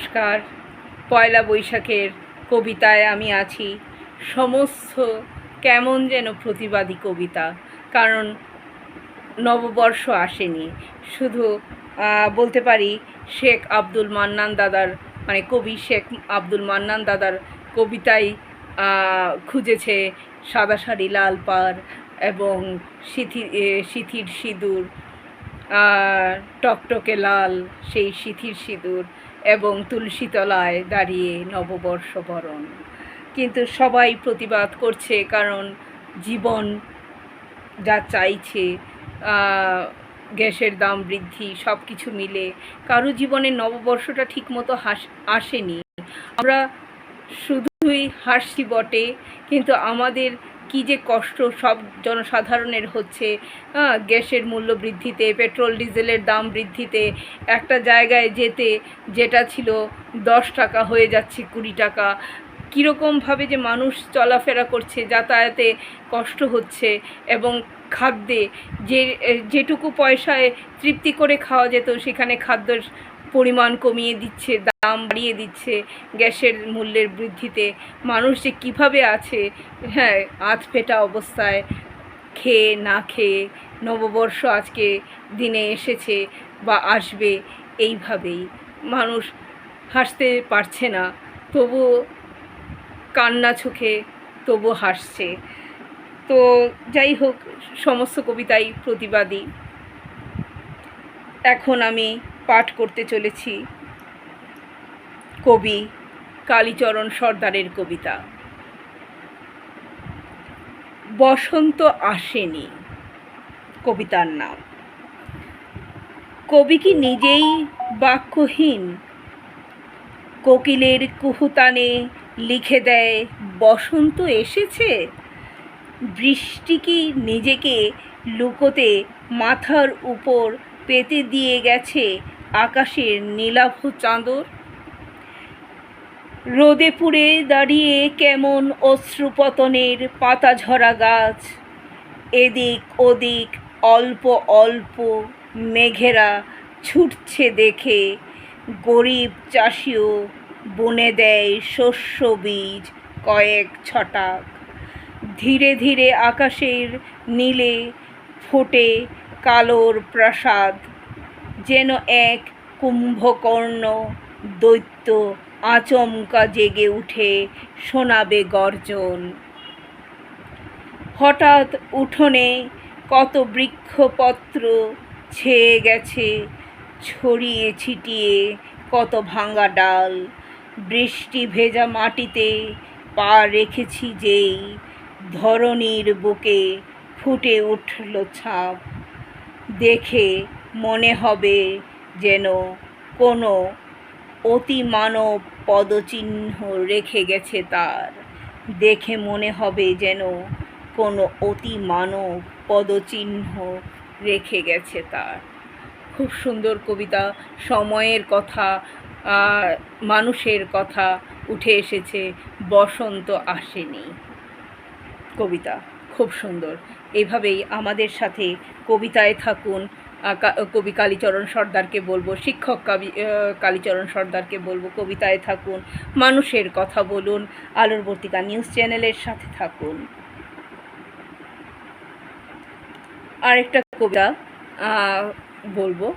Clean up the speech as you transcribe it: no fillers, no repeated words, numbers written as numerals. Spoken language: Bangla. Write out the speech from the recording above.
নমস্কার। পয়লা বৈশাখের কবিতায় আমি আছি। সমস্ত কেমন যেন প্রতিবাদী কবিতা, কারণ নববর্ষ আসেনি। শুধু বলতে পারি শেখ আব্দুল মান্নান দাদার, মানে কবি শেখ আব্দুল মান্নান দাদার কবিতায় খুঁজেছে সাদা শাড়ি লাল পাড় এবং সিথির সিঁদুর, টকটকে লাল সেই সিথির সিঁদুর এবং তুলসী তলায় দাঁড়িয়ে নববর্ষ বরণ। কিন্তু সবাই প্রতিবাদ করছে, কারণ জীবন যা চাইছে, গ্যাসের দাম বৃদ্ধি, সব কিছু মিলে কারো জীবনে নববর্ষটা ঠিকমতো আসেনি। আমরা শুধুই হাসছি বটে, কিন্তু আমাদের কী যে কষ্ট সব জনসাধারণের হচ্ছে। গ্যাসের মূল্য বৃদ্ধিতে, পেট্রোল ডিজেলের দাম বৃদ্ধিতে, একটা জায়গায় যেতে যেটা ছিল 10 টাকা হয়ে যাচ্ছে 20 টাকা। কীরকমভাবে যে মানুষ চলাফেরা করছে, যাতায়াতে কষ্ট হচ্ছে, এবং খাদ্যে যেটুকু পয়সায় তৃপ্তি করে খাওয়া যেত সেখানে খাদ্যের পরিমাণ কমিয়ে দিচ্ছে, দাম বাড়িয়ে দিচ্ছে গ্যাসের মূল্যের বৃদ্ধিতে। মানুষ যে কীভাবে আছে, আধপেটা অবস্থায়, খেয়ে না খেয়ে। নববর্ষ আজকে দিনে এসেছে বা আসবে, এইভাবেই মানুষ হাসতে পারছে না, তবু কান্না চোখে তবু হাসছে। তো যাই হোক, সমস্ত কবিতাই প্রতিবাদী। এখন আমি পাঠ করতে চলেছি কবি কালীচরণ সর্দারের কবিতা বসন্ত আসেনি। কবিতার নাম। কবি কি নিজেই বাক্যহীন? কোকিলের কুহুতানে লিখে দেয় বসন্ত এসেছে। বৃষ্টি কি নিজেকে লুকোতে মাথার উপর পেতে দিয়ে গেছে আকাশের নীলাভ চাদর? রোদে পুড়ে দাঁড়িয়ে কেমন অশ্রুপতনের পাতা ঝরা গাছ। এদিক ওদিক অল্প অল্প মেঘেরা ছুটছে দেখে গরিব চাষিও বুনে দেয় শস্য বীজ কয়েক ছটাক। ধীরে ধীরে আকাশের নীলে ফোটে কালোর প্রাসাদ, যেন এক কুম্ভকর্ণ দৈত্য আচমকা জেগে উঠে শোনাবে গর্জন। হঠাৎ উঠোনে কত বৃক্ষপত্র ছেয়ে গেছে, ছড়িয়ে ছিটিয়ে কত ভাঙা ডাল। বৃষ্টি ভেজা মাটিতে পা রেখেছি যেই, ধরণীর বুকে ফুটে উঠল ছাপ। দেখে মনে হবে যেন কোনো অতিমানব পদচিহ্ন রেখে গেছে তার। দেখে মনে হবে যেন কোনো অতিমানব পদচিহ্ন রেখে গেছে তার। খুব সুন্দর কবিতা। সময়ের কথা, মানুষের কথা উঠে এসেছে। বসন্ত আসেনি কবিতা খুব সুন্দর। এইভাবেই আমাদের সাথে কবিতায় থাকুন। কবি কালীচরণ সর্দারকে বলবো, শিক্ষক কালীচরণ সর্দারকে বলবো, কবিতায় থাকুন, মানুষের কথা বলুন। আলোরবর্তিকা নিউজ চ্যানেলের সাথে থাকুন। আরেকটা কবিতা বলবো।